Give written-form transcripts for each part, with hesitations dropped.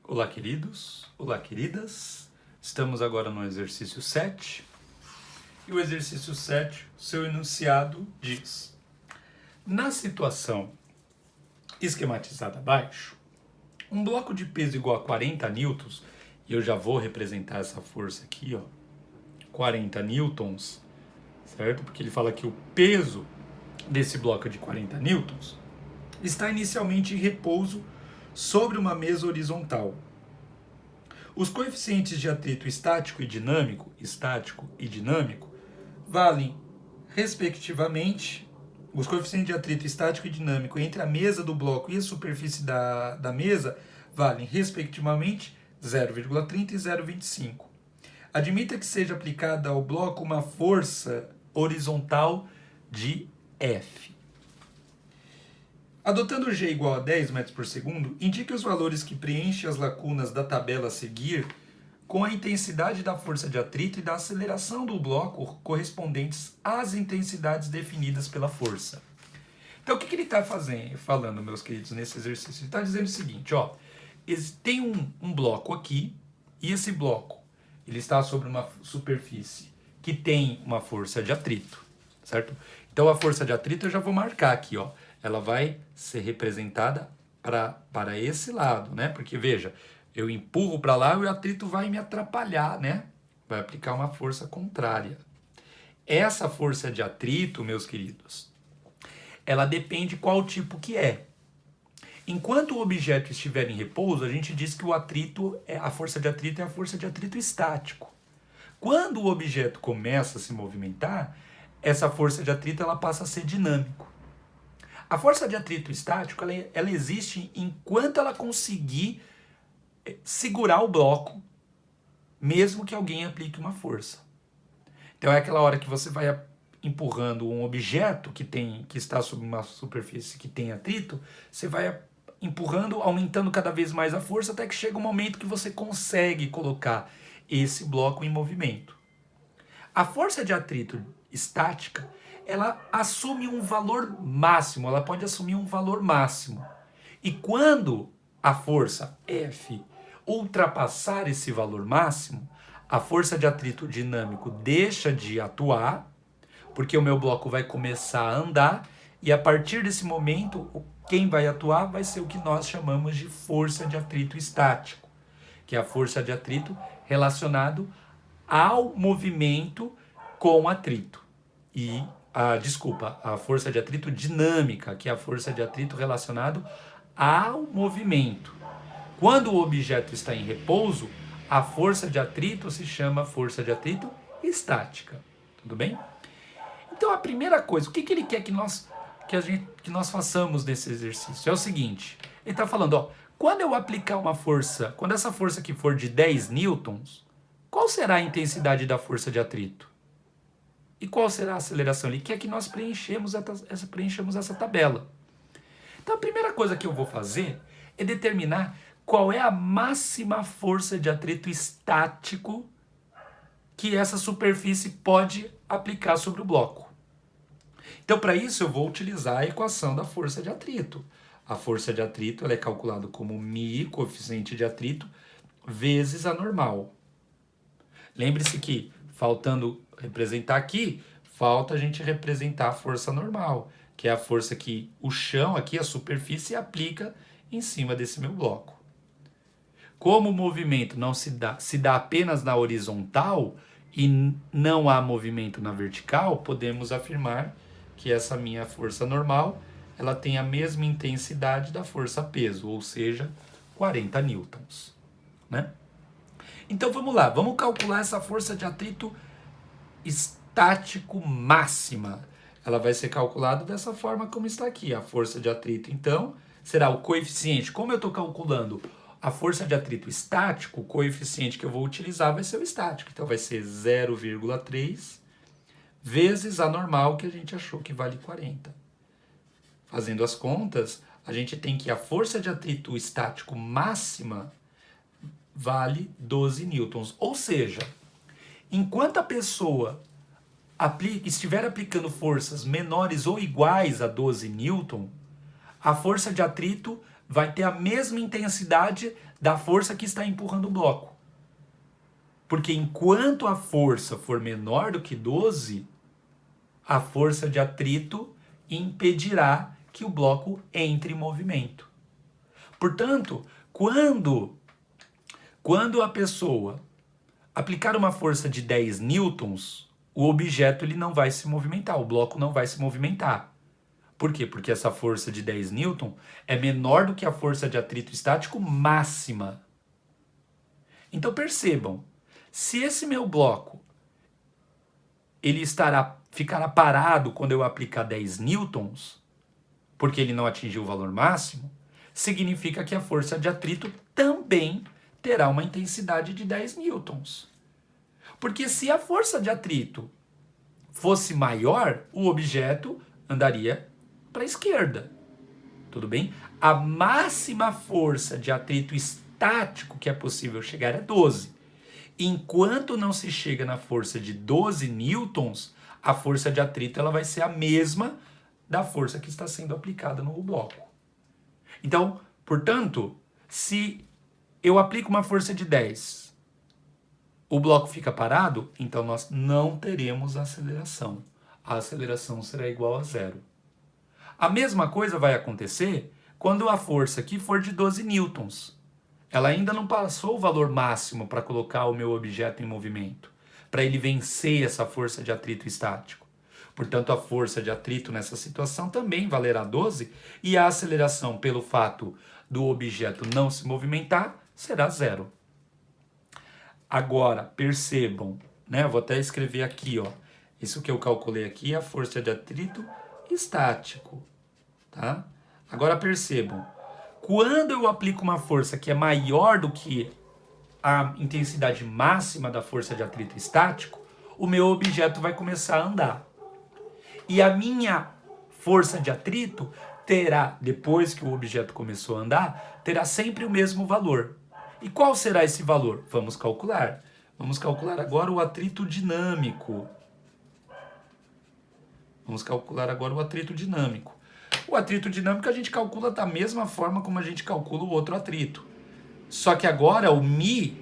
Olá, queridos, olá, queridas. Estamos agora no exercício 7. E o exercício 7, seu enunciado diz: na situação esquematizada abaixo, um bloco de peso igual a 40 newtons, e eu já vou representar essa força aqui, ó, 40 newtons, certo? Porque ele fala que o peso desse bloco de 40 newtons está inicialmente em repouso sobre uma mesa horizontal. Os coeficientes de atrito estático e dinâmico, valem, respectivamente, os coeficientes de atrito estático e dinâmico entre a mesa do bloco e a superfície da mesa valem, respectivamente, 0,30 e 0,25. Admita que seja aplicada ao bloco uma força horizontal de F. Adotando G igual a 10 metros por segundo, indique os valores que preenchem as lacunas da tabela a seguir com a intensidade da força de atrito e da aceleração do bloco correspondentes às intensidades definidas pela força. Então, o que ele está falando, meus queridos, nesse exercício? Ele está dizendo o seguinte, ó, tem um bloco aqui, e esse bloco ele está sobre uma superfície que tem uma força de atrito, certo? Então, a força de atrito eu já vou marcar aqui, ó. Ela vai ser representada para esse lado, né? Porque, veja, eu empurro para lá e o atrito vai me atrapalhar, né? Vai aplicar uma força contrária. Essa força de atrito, meus queridos, ela depende qual tipo que é. Enquanto o objeto estiver em repouso, a gente diz que a força de atrito é a força de atrito estático. Quando o objeto começa a se movimentar, essa força de atrito ela passa a ser dinâmico. A força de atrito estático ela existe enquanto ela conseguir segurar o bloco, mesmo que alguém aplique uma força. Então é aquela hora que você vai empurrando um objeto que está sobre uma superfície que tem atrito, você vai empurrando, aumentando cada vez mais a força, até que chega um momento que você consegue colocar esse bloco em movimento. A força de atrito estática, ela assume um valor máximo, ela pode assumir um valor máximo. E quando a força F ultrapassar esse valor máximo, a força de atrito dinâmico deixa de atuar, porque o meu bloco vai começar a andar, e a partir desse momento, quem vai atuar vai ser o que nós chamamos de força de atrito estático, que é a força de atrito relacionado ao movimento com atrito. E a força de atrito dinâmica, que é a força de atrito relacionado ao movimento. Quando o objeto está em repouso, a força de atrito se chama força de atrito estática. Tudo bem? Então a primeira coisa, o que ele quer que nós façamos nesse exercício? É o seguinte, ele está falando, ó, quando eu aplicar uma força, quando essa força aqui for de 10 newtons, qual será a intensidade da força de atrito? E qual será a aceleração? Ele quer que nós preenchemos essa tabela. Então a primeira coisa que eu vou fazer é determinar qual é a máxima força de atrito estático que essa superfície pode aplicar sobre o bloco. Então para isso eu vou utilizar a equação da força de atrito. A força de atrito ela é calculada como μ, coeficiente de atrito, vezes a normal. Lembre-se que, faltando representar aqui, falta a gente representar a força normal, que é a força que o chão, aqui a superfície, aplica em cima desse meu bloco. Como o movimento não se dá apenas na horizontal e não há movimento na vertical, podemos afirmar que essa minha força normal ela tem a mesma intensidade da força peso, ou seja, 40 newtons, né? Então vamos lá, vamos calcular essa força de atrito estático máxima. Ela vai ser calculada dessa forma como está aqui. A força de atrito, então, será o coeficiente. Como eu estou calculando a força de atrito estático, o coeficiente que eu vou utilizar vai ser o estático. Então vai ser 0,3 vezes a normal, que a gente achou que vale 40. Fazendo as contas, a gente tem que a força de atrito estático máxima vale 12 newtons. Ou seja, enquanto a pessoa estiver aplicando forças menores ou iguais a 12 newton, a força de atrito vai ter a mesma intensidade da força que está empurrando o bloco. Porque enquanto a força for menor do que 12, a força de atrito impedirá que o bloco entre em movimento. Portanto, quando a pessoa aplicar uma força de 10 newtons, o objeto ele não vai se movimentar, o bloco não vai se movimentar. Por quê? Porque essa força de 10 newton é menor do que a força de atrito estático máxima. Então percebam, se esse meu bloco ele ficará parado quando eu aplicar 10 newtons, porque ele não atingiu o valor máximo, significa que a força de atrito também terá uma intensidade de 10 newtons. Porque se a força de atrito fosse maior, o objeto andaria para a esquerda. Tudo bem? A máxima força de atrito estático que é possível chegar é 12. Enquanto não se chega na força de 12 newtons, a força de atrito ela vai ser a mesma da força que está sendo aplicada no bloco. Então, portanto, se eu aplico uma força de 10, o bloco fica parado, então nós não teremos aceleração. A aceleração será igual a zero. A mesma coisa vai acontecer quando a força aqui for de 12 newtons. Ela ainda não passou o valor máximo para colocar o meu objeto em movimento, para ele vencer essa força de atrito estático. Portanto, a força de atrito nessa situação também valerá 12 e a aceleração pelo fato do objeto não se movimentar será zero. Agora, percebam, né? Eu vou até escrever aqui, ó. Isso que eu calculei aqui é a força de atrito estático, tá? Agora percebam, quando eu aplico uma força que é maior do que a intensidade máxima da força de atrito estático, o meu objeto vai começar a andar. E a minha força de atrito terá, depois que o objeto começou a andar, terá sempre o mesmo valor. E qual será esse valor? Vamos calcular. Vamos calcular agora o atrito dinâmico. Vamos calcular agora o atrito dinâmico. O atrito dinâmico a gente calcula da mesma forma como a gente calcula o outro atrito. Só que agora o μ,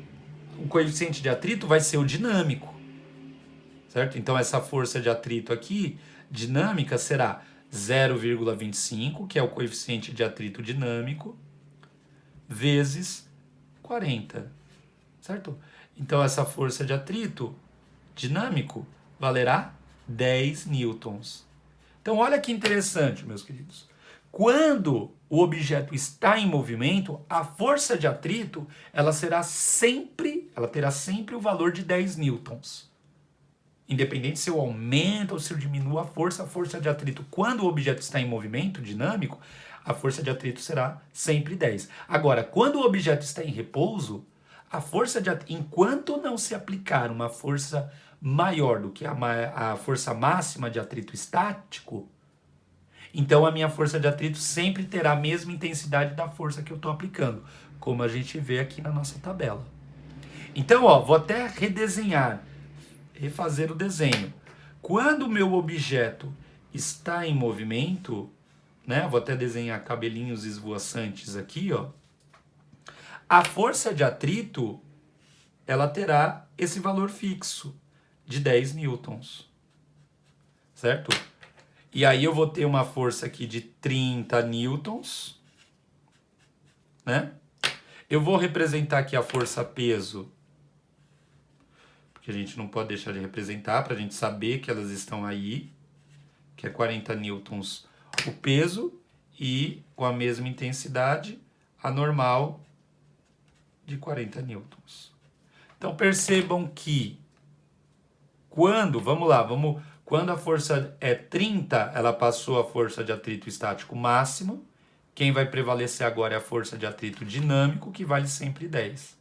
o coeficiente de atrito, vai ser o dinâmico. Certo? Então essa força de atrito aqui, dinâmica, será 0,25, que é o coeficiente de atrito dinâmico, vezes 40. Certo? Então essa força de atrito dinâmico valerá 10 newtons. Então olha que interessante, meus queridos. Quando o objeto está em movimento, a força de atrito ela terá sempre o valor de 10 newtons. Independente se eu aumento ou se eu diminuo a força de atrito, quando o objeto está em movimento dinâmico, a força de atrito será sempre 10. Agora, quando o objeto está em repouso, a força de atrito, enquanto não se aplicar uma força maior do que a força máxima de atrito estático, então a minha força de atrito sempre terá a mesma intensidade da força que eu estou aplicando, como a gente vê aqui na nossa tabela. Então, ó, vou até refazer o desenho. Quando o meu objeto está em movimento, né? Vou até desenhar cabelinhos esvoaçantes aqui, ó. A força de atrito, ela terá esse valor fixo de 10 newtons. Certo? E aí eu vou ter uma força aqui de 30 newtons, né? Eu vou representar aqui a força peso, porque a gente não pode deixar de representar, para a gente saber que elas estão aí, que é 40 newtons o peso, e com a mesma intensidade, a normal de 40 newtons. Então percebam que quando a força é 30, ela passou a força de atrito estático máximo. Quem vai prevalecer agora é a força de atrito dinâmico, que vale sempre 10.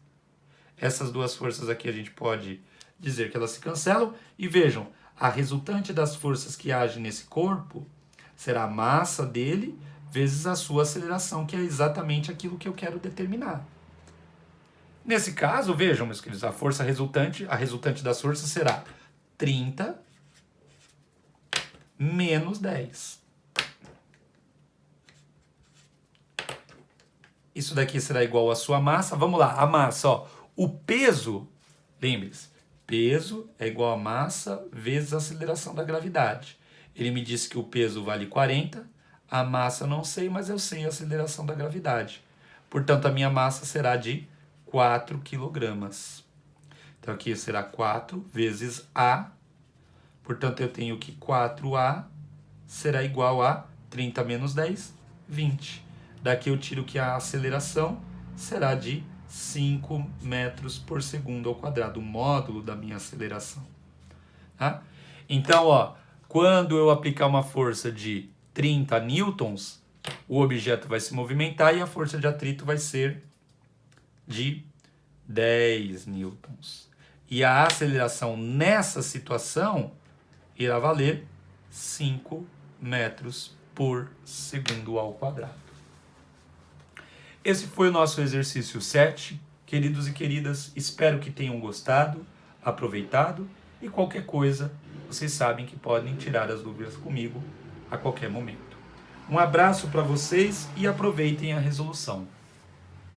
Essas duas forças aqui a gente pode dizer que elas se cancelam. E vejam, a resultante das forças que agem nesse corpo será a massa dele vezes a sua aceleração, que é exatamente aquilo que eu quero determinar. Nesse caso, vejam, meus queridos, a resultante das forças será 30 menos 10. Isso daqui será igual à sua massa. Vamos lá, a massa, ó. O peso, lembre-se, peso é igual a massa vezes a aceleração da gravidade. Ele me disse que o peso vale 40, a massa não sei, mas eu sei a aceleração da gravidade. Portanto, a minha massa será de 4 quilogramas. Então, aqui será 4 vezes A. Portanto, eu tenho que 4A será igual a 30 menos 10, 20. Daqui eu tiro que a aceleração será de 5 metros por segundo ao quadrado, o módulo da minha aceleração. Tá? Então, ó, quando eu aplicar uma força de 30 newtons, o objeto vai se movimentar e a força de atrito vai ser de 10 newtons. E a aceleração nessa situação irá valer 5 metros por segundo ao quadrado. Esse foi o nosso exercício 7. Queridos e queridas, espero que tenham gostado, aproveitado e qualquer coisa, vocês sabem que podem tirar as dúvidas comigo a qualquer momento. Um abraço para vocês e aproveitem a resolução.